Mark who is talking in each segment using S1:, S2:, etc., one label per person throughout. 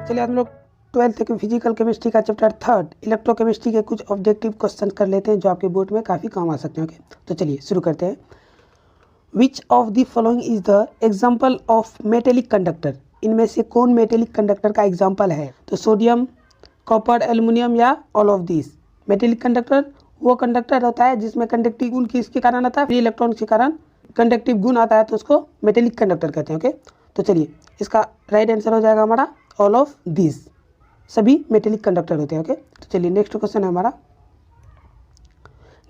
S1: चलिए हम लोग 12th के फिजिकल केमिस्ट्री का चैप्टर 3 इलेक्ट्रोकेमिस्ट्री के कुछ ऑब्जेक्टिव क्वेश्चन कर लेते हैं जो आपके बोर्ड में काफ़ी काम आ सकते हैं। ओके, तो चलिए शुरू करते हैं। Which of the following is the example of metallic conductor? इनमें से कौन मेटेलिक कंडक्टर का एग्जाम्पल है? तो सोडियम, कॉपर, एल्युमिनियम या all of this. Metallic conductor वो कंडक्टर होता है जिसमें कंडक्टिव गुण किसके कारण आता है? फ्री इलेक्ट्रॉन के कारण कंडक्टिव गुण आता है, तो उसको मेटेलिक कंडक्टर कहते हैं। ओके, तो चलिए इसका राइट आंसर हो जाएगा हमारा ऑल ऑफ दिस। सभी मेटेलिक कंडक्टर होते हैं। ओके, तो चलिए नेक्स्ट क्वेश्चन है हमारा।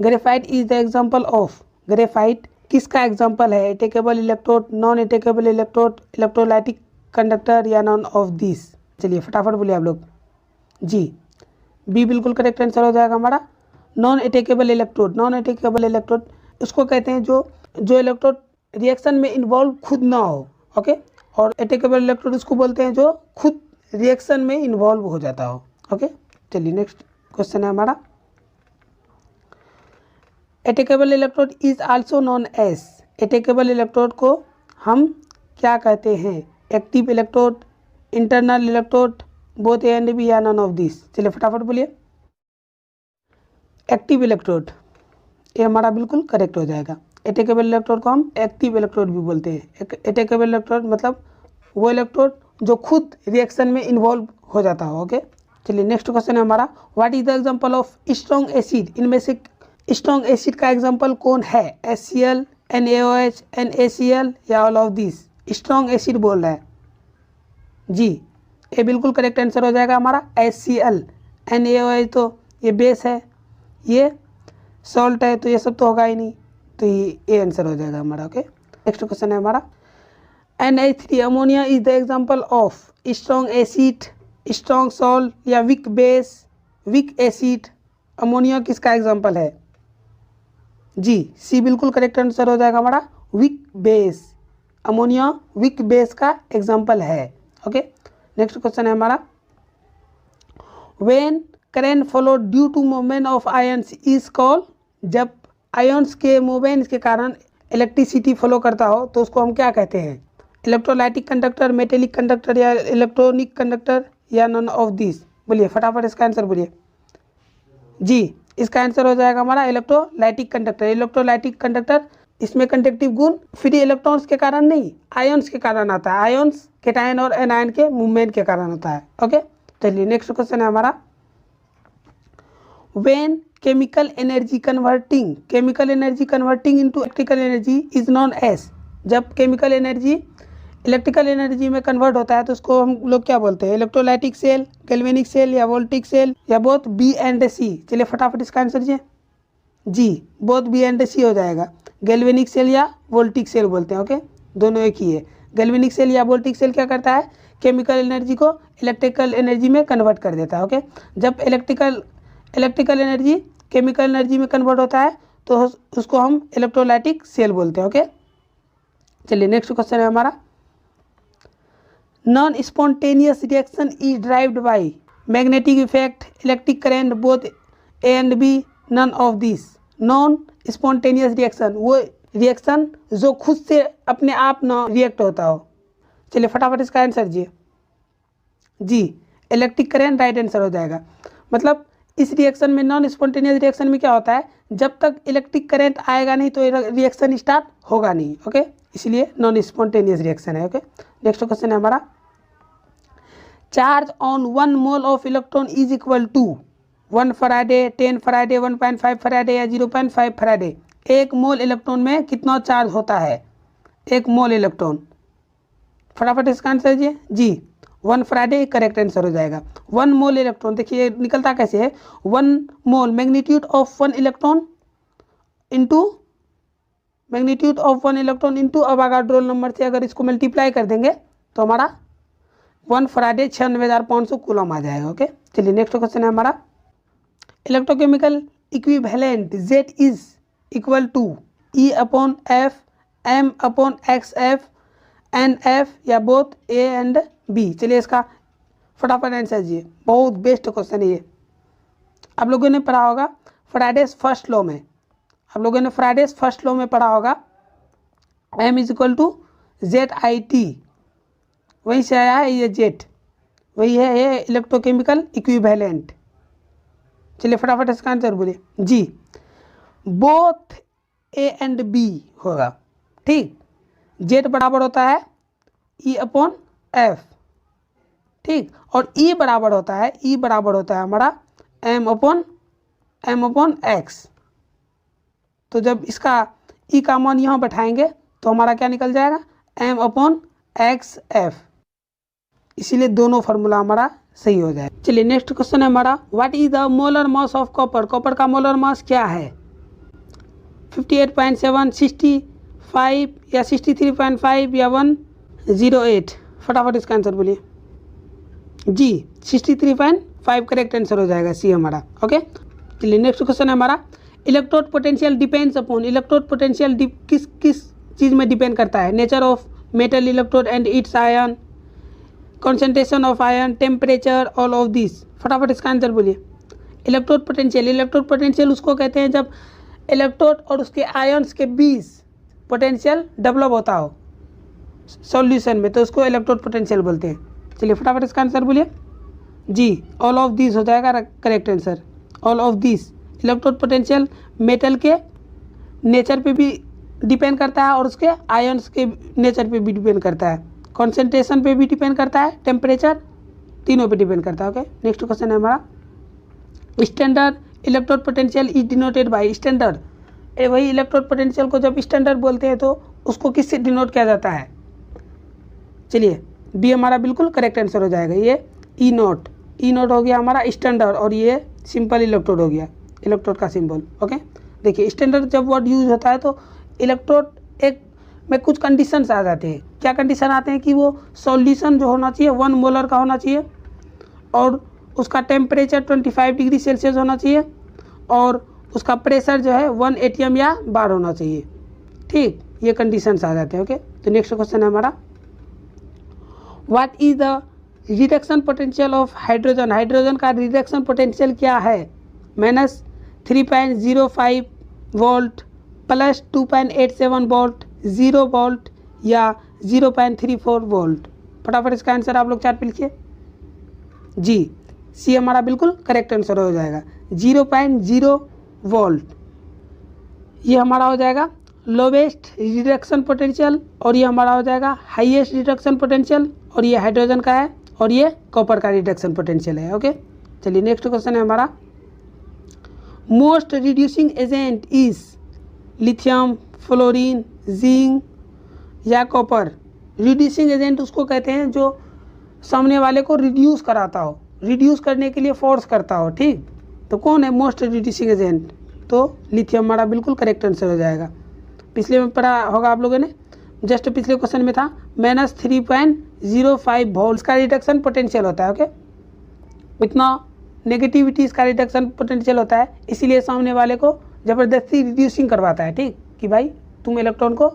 S1: Graphite is the example of. Graphite किसका एग्जाम्पल है? Attackable electrode, non attackable electrode, electrolytic conductor या नॉन ऑफ दिस। चलिए फटाफट बोलिए आप लोग। जी, बी बिल्कुल करेक्ट आंसर हो जाएगा हमारा। Non attackable electrode. Non attackable electrode उसको कहते हैं जो इलेक्ट्रोड रिएक्शन में इन्वॉल्व खुद ना हो। ओके, और अटैकेबल इलेक्ट्रोड उसको बोलते हैं जो खुद रिएक्शन में इन्वॉल्व हो जाता हो। ओके, चलिए नेक्स्ट क्वेश्चन है हमारा। Attackable electrode is also known as. Attackable electrode को हम क्या कहते हैं? Active electrode, internal electrode, both A and B या नॉन ऑफ दिस। चलिए फटाफट बोलिए। एक्टिव इलेक्ट्रोड, ये हमारा बिल्कुल करेक्ट हो जाएगा। अटैकेबल इलेक्ट्रोड को हम एक्टिव इलेक्ट्रोड भी बोलते हैं। अटैकेबल इलेक्ट्रोड मतलब वो इलेक्ट्रोड जो खुद रिएक्शन में इन्वॉल्व हो जाता हो। ओके, चलिए नेक्स्ट क्वेश्चन है हमारा। What is the example of strong acid? इनमें से स्ट्रॉन्ग एसिड का एग्जांपल कौन है? HCl, NaOH, NaCl या all of this. Strong acid बोल रहा है जी, ये बिल्कुल करेक्ट आंसर हो जाएगा हमारा HCl। NaOH तो ये बेस है, ये सॉल्ट है, तो ये सब तो होगा ही नहीं, तो ये आंसर हो जाएगा हमारा। ओके, नेक्स्ट क्वेश्चन है हमारा। NH3 ammonia is the example of strong acid, strong salt या weak base, weak acid. Ammonia किसका एग्जाम्पल है? जी, सी बिल्कुल करेक्ट आंसर हो जाएगा हमारा weak base. Ammonia weak base का एग्जाम्पल है। ओके, नेक्स्ट क्वेश्चन है हमारा। When current flow due to movement of ions is called. जब आयन्स के मूवमेंट के कारण इलेक्ट्रिसिटी फ्लो करता हो तो उसको हम क्या कहते हैं? इलेक्ट्रोलाइटिक कंडक्टर, मेटेलिक कंडक्टर या इलेक्ट्रॉनिक कंडक्टर या नॉन ऑफ दिस। बोलिए फटाफट इसका आंसर बोलिए। जी, इसका आंसर हो जाएगा हमारा इलेक्ट्रोलाइटिक कंडक्टर। इलेक्ट्रोलाइटिक कंडक्टर इसमें कंडक्टिव गुण फ्री इलेक्ट्रॉन्स के कारण नहीं, आयन्स के कारण आता है। आयन्स कैटायन और एनायन के मूवमेंट के कारण होता है। ओके, चलिए नेक्स्ट क्वेश्चन है हमारा। When chemical energy converting into electrical energy is known एज। जब केमिकल एनर्जी इलेक्ट्रिकल एनर्जी में कन्वर्ट होता है तो उसको हम लोग क्या बोलते हैं? इलेक्ट्रोलाइटिक सेल, गैल्वेनिक सेल या वोल्टिक सेल या बोथ बी एंड सी। चलिए फटाफट इसका आंसर दीजिए। जी, बोथ बी एंड सी हो जाएगा। गैल्वेनिक सेल या वोल्टिक सेल बोलते हैं। ओके, दोनों एक ही है। गैल्वेनिक सेल या वोल्टिक सेल क्या करता है? केमिकल एनर्जी को इलेक्ट्रिकल एनर्जी में कन्वर्ट कर देता है। ओके, जब इलेक्ट्रिकल एनर्जी केमिकल एनर्जी में कन्वर्ट होता है तो उसको हम इलेक्ट्रोलाइटिक सेल बोलते हैं। ओके, चलिए नेक्स्ट क्वेश्चन है हमारा। Non spontaneous reaction is driven by magnetic effect, electric current, both A and B, none of this. Non spontaneous reaction वो रिएक्शन जो खुद से अपने आप ना रिएक्ट होता हो। चलिए फटाफट इसका आंसर दीजिए। जी, इलेक्ट्रिक करंट राइट आंसर हो जाएगा। मतलब इस रिएक्शन में, नॉन स्पॉन्टेनियस रिएक्शन में क्या होता है? जब तक इलेक्ट्रिक करंट आएगा नहीं तो रिएक्शन स्टार्ट होगा नहीं। ओके, इसलिए नॉन स्पॉन्टेनियस रिएक्शन है। ओके, नेक्स्ट क्वेश्चन है हमारा। Charge on 1 mole of electron is equal to 1 faraday, 10 faraday, 1.5 faraday या 0.5 फराडे। एक मोल इलेक्ट्रॉन में कितना चार्ज होता है? एक मोल इलेक्ट्रॉन, फटाफट इसका आंसर दीजिए। जी, 1 फराडे करेक्ट आंसर हो जाएगा। 1 मोल इलेक्ट्रॉन देखिए निकलता कैसे है? 1 mole magnitude of 1 electron into magnitude of 1 electron into Avogadro number से अगर इसको मल्टीप्लाई कर देंगे तो हमारा 1 फराडे 96,500 कूलम आ जाएगा। ओके, चलिए नेक्स्ट क्वेश्चन है हमारा। Electrochemical equivalent Z is equal to E/F, M/XF, NF या बोथ A एंड B। चलिए इसका फटाफट आंसर दीजिए। बहुत बेस्ट क्वेश्चन है ये। आप लोगों ने पढ़ा होगा फ्राइडेज फर्स्ट लॉ में, आप लोगों ने फ्राइडेज फर्स्ट लॉ में पढ़ा होगा M is equal to ZIT वहीं से आया है ये जेट, वही है ये इलेक्ट्रोकेमिकल इक्विवेलेंट। चलिए फटाफट इसका आंसर बोलिए जी, बोथ ए एंड बी होगा, ठीक। जेट बराबर होता है ई अपॉन एफ, ठीक, और ई बराबर होता है हमारा एम अपॉन एक्स। तो जब इसका ई का मान यहाँ बैठाएंगे तो हमारा क्या निकल जाएगा, एम अपॉन एक्स एफ। इसीलिए दोनों फार्मूला हमारा सही हो जाए। चलिए नेक्स्ट क्वेश्चन है हमारा, what is the molar mass of copper. Copper का मोलर मास क्या है, 58.7, 65 या 63.5 या 108। फटाफट इसका आंसर बोलिए जी, 63.5 करेक्ट आंसर हो जाएगा, सी हमारा। ओके, चलिए नेक्स्ट क्वेश्चन है हमारा, electrode potential depends upon. Electrode potential किस किस चीज़ में डिपेंड करता है, nature of metal electrode and it's ion, concentration of ion, temperature, all of this. फटाफट इसका आंसर बोलिए। इलेक्ट्रोड पोटेंशियल उसको कहते हैं जब इलेक्ट्रोड और उसके आयन्स के बीच पोटेंशियल डेवलप होता हो सॉल्यूशन में, तो उसको इलेक्ट्रोड पोटेंशियल बोलते हैं। चलिए फटाफट इसका आंसर बोलिए जी, ऑल ऑफ दिस हो जाएगा correct answer, all of this. Electrode potential metal के नेचर पे भी डिपेंड करता है और उसके आयन्स के नेचर पे भी डिपेंड करता है, कॉन्सेंट्रेशन पे भी डिपेंड करता है, टेम्परेचर, तीनों पे डिपेंड करता है। ओके, नेक्स्ट क्वेश्चन है हमारा, standard electrode potential is denoted by. Standard वही इलेक्ट्रोड पोटेंशियल को जब स्टैंडर्ड बोलते हैं तो उसको किससे डिनोट किया जाता है। चलिए बी हमारा बिल्कुल करेक्ट आंसर हो जाएगा, ये ई नोट हो गया हमारा स्टैंडर्ड, और ये सिंपल इलेक्ट्रोड हो गया, इलेक्ट्रोड का सिंबल। ओके, देखिए स्टैंडर्ड जब वर्ड यूज होता है तो इलेक्ट्रोड एक में कुछ कंडीशंस आ जाते हैं। क्या कंडीशन आते हैं कि वो सॉल्यूशन जो होना चाहिए 1 मोलर का होना चाहिए, और उसका टेम्परेचर 25 डिग्री सेल्सियस होना चाहिए, और उसका प्रेशर जो है 1 atm या बार होना चाहिए, ठीक, ये कंडीशंस आ जाते हैं। ओके, तो नेक्स्ट क्वेश्चन है हमारा, what is the reduction potential of hydrogen. Hydrogen का रिडक्शन पोटेंशियल क्या है, -3.05 वोल्ट, +2.87 वोल्ट, 0 वोल्ट या 0.34 वोल्ट। फटाफट इसका आंसर आप लोग चार्ट पे लिखिए जी, सी हमारा बिल्कुल करेक्ट आंसर हो जाएगा, 0.0 वोल्ट। ये हमारा हो जाएगा लोवेस्ट रिडक्शन पोटेंशियल, और ये हमारा हो जाएगा हाईएस्ट रिडक्शन पोटेंशियल, और ये हाइड्रोजन का है, और ये कॉपर का रिडक्शन पोटेंशियल है। ओके, चलिए नेक्स्ट क्वेश्चन है हमारा, most reducing agent is lithium, fluorine, zinc या कॉपर। रिड्यूसिंग एजेंट उसको कहते हैं जो सामने वाले को रिड्यूस कराता हो, रिड्यूस करने के लिए फोर्स करता हो, ठीक। तो कौन है मोस्ट रिड्यूसिंग एजेंट, तो लिथियम हमारा बिल्कुल करेक्ट आंसर हो जाएगा। पिछले में पढ़ा होगा आप लोगों ने, जस्ट पिछले क्वेश्चन में था -3.05 वोल्ट का रिडक्शन पोटेंशियल होता है। ओके, इतना नेगेटिविटी इसका रिडक्शन पोटेंशियल होता है, इसीलिए सामने वाले को ज़बरदस्ती रिड्यूसिंग करवाता है, ठीक, कि भाई तुम इलेक्ट्रॉन को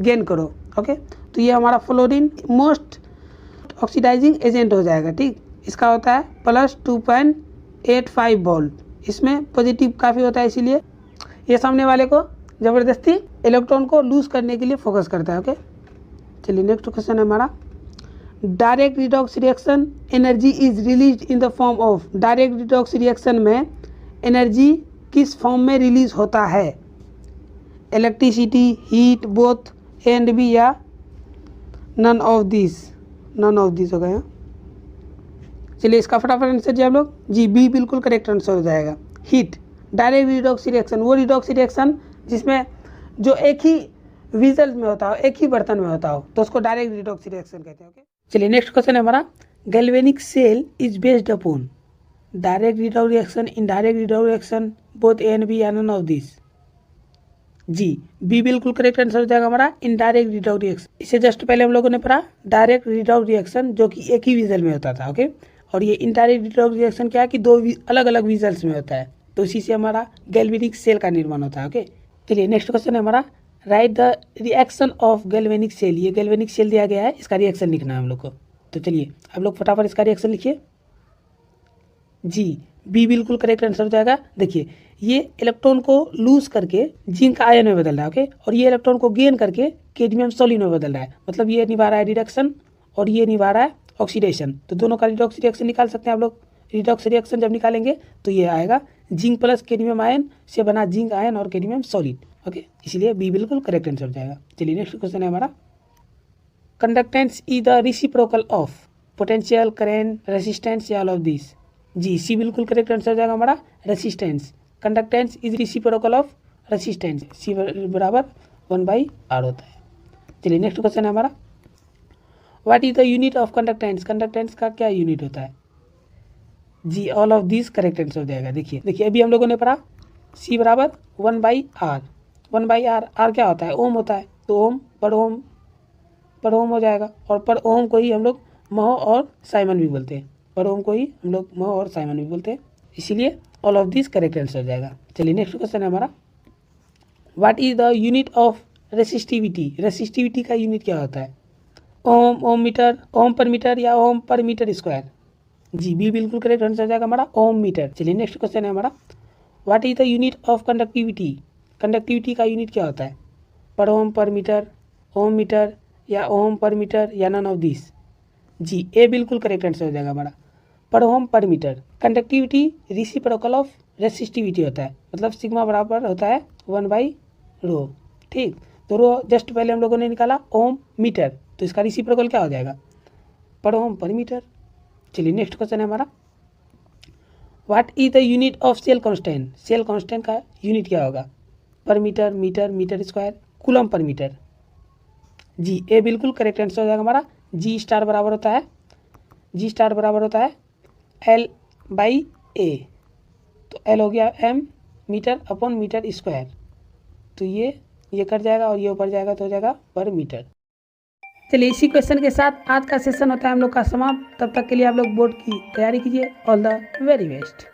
S1: गेन करो। ओके, तो ये हमारा फ्लोरीन मोस्ट ऑक्सीडाइजिंग एजेंट हो जाएगा, ठीक। इसका होता है +2.85 वोल्ट, इसमें पॉजिटिव काफ़ी होता है, इसीलिए ये सामने वाले को ज़बरदस्ती इलेक्ट्रॉन को लूज करने के लिए फोकस करता है। ओके, चलिए नेक्स्ट क्वेश्चन है हमारा, direct redox reaction energy is release in the form of. Direct redox reaction में एनर्जी किस फॉर्म में रिलीज होता है, electricity, heat, both A and B या नन ऑफ दिस हो गया। चलिए इसका फटाफट आंसर जी आप लोग जी, बी बिल्कुल करेक्ट आंसर हो जाएगा, हीट। डायरेक्ट रिडॉक्स रिएक्शन वो रिडॉक्स रिएक्शन जिसमें जो एक ही विजल में होता हो, एक ही बर्तन में होता हो, तो उसको डायरेक्ट रिडॉक्स रिएक्शन कहते हैं। ओके, चलिए नेक्स्ट क्वेश्चन है हमारा, galvanic cell is based upon. Direct redox reaction, indirect redox reaction, both A and B या नन ऑफ दिस। जी, बी बिल्कुल करेक्ट आंसर हो जाएगा हमारा, इनडायरेक्ट रिडॉक्स रिएक्शन। इससे जस्ट पहले हम लोगों ने पढ़ा डायरेक्ट रिडॉक्स रिएक्शन जो कि एक ही विजल में होता था। ओके, और ये इनडायरेक्ट रिडॉक्स रिएक्शन क्या है कि 2 अलग अलग विजल्स में होता है, तो इसी से हमारा गैल्वेनिक सेल का निर्माण होता है। ओके, चलिए नेक्स्ट क्वेश्चन है हमारा, write the reaction of galvanic cell. ये गैल्वेनिक सेल दिया गया है, इसका रिएक्शन लिखना है हम लोग को। तो चलिए आप लोग फटाफट इसका रिएक्शन लिखिए जी, बी बिल्कुल करेक्ट आंसर हो जाएगा। देखिए ये इलेक्ट्रॉन को लूज करके जिंक आयन में बदल रहा है, ओके, और ये इलेक्ट्रॉन को गेन करके कैडमियम सोलिन में बदल रहा है, मतलब ये निभा रहा है रिडक्शन और ये निभा रहा है ऑक्सीडेशन, तो दोनों का रिडॉक्स रिएक्शन निकाल सकते हैं आप लोग। रिडॉक्स रिएक्शन जब निकालेंगे तो ये आएगा जिंक प्लस कैडमियम आयन से बना जिंक आयन और कैडमियम सॉलिड। ओके, इसलिए बी बिल्कुल करेक्ट आंसर हो जाएगा। चलिए नेक्स्ट क्वेश्चन है हमारा, conductance is the reciprocal of potential, current, resistance या ऑल ऑफ दिस। जी, सी बिल्कुल करेक्ट आंसर हो जाएगा हमारा resistance. Conductance is reciprocal of resistance, C बराबर 1/R होता है। चलिए नेक्स्ट क्वेश्चन है हमारा, what is the unit of conductance. Conductance का क्या यूनिट होता है। जी, all of this correct answer हो जाएगा। देखिए अभी हम लोगों ने पढ़ा सी बराबर 1/R। 1/R, आर क्या होता है, ओम होता है, तो ओम पर ओम हो जाएगा, और पर ओम को ही हम लोग महो और साइमन भी बोलते हैं। पर ओम को ही हम लोग महो और साइमन भी बोलते हैं, इसीलिए all of this correct answer हो जाएगा। चलिए नेक्स्ट क्वेश्चन है हमारा, what is the unit of resistivity. Resistivity का यूनिट क्या होता है, ओम, ओम मीटर, ओम पर मीटर या ओम पर मीटर स्क्वायर। जी, बी बिल्कुल करेक्ट आंसर हो जाएगा हमारा ओम मीटर। चलिए नेक्स्ट क्वेश्चन है हमारा, what is the unit of conductivity. Conductivity का यूनिट क्या होता है, पर मीटर, ओम मीटर या ओम पर मीटर या नन ऑफ दिस। जी, ए बिल्कुल करेक्ट आंसर हो जाएगा हमारा per metre. Conductivity reciprocal of resistivity होता है, मतलब सिग्मा बराबर होता है 1/ρ। ठीक, तो रो जस्ट पहले हम लोगों ने निकाला ओम मीटर, तो इसका रेसिप्रोकल क्या हो जाएगा, पर मीटर। चलिए नेक्स्ट क्वेश्चन है हमारा, what is the unit of cell constant. Cell constant का यूनिट क्या होगा, per metre, metre, metre square, coulomb per metre. जी, ए बिल्कुल करेक्ट आंसर हो जाएगा हमारा जी स्टार बराबर होता है L/A, तो L हो गया m metre upon metre square, तो ये कट जाएगा और ये ऊपर जाएगा तो हो जाएगा पर मीटर। चलिए इसी क्वेश्चन के साथ आज का सेशन होता है हम लोग का समाप्त। तब तक के लिए आप लोग बोर्ड की तैयारी कीजिए। All the very best.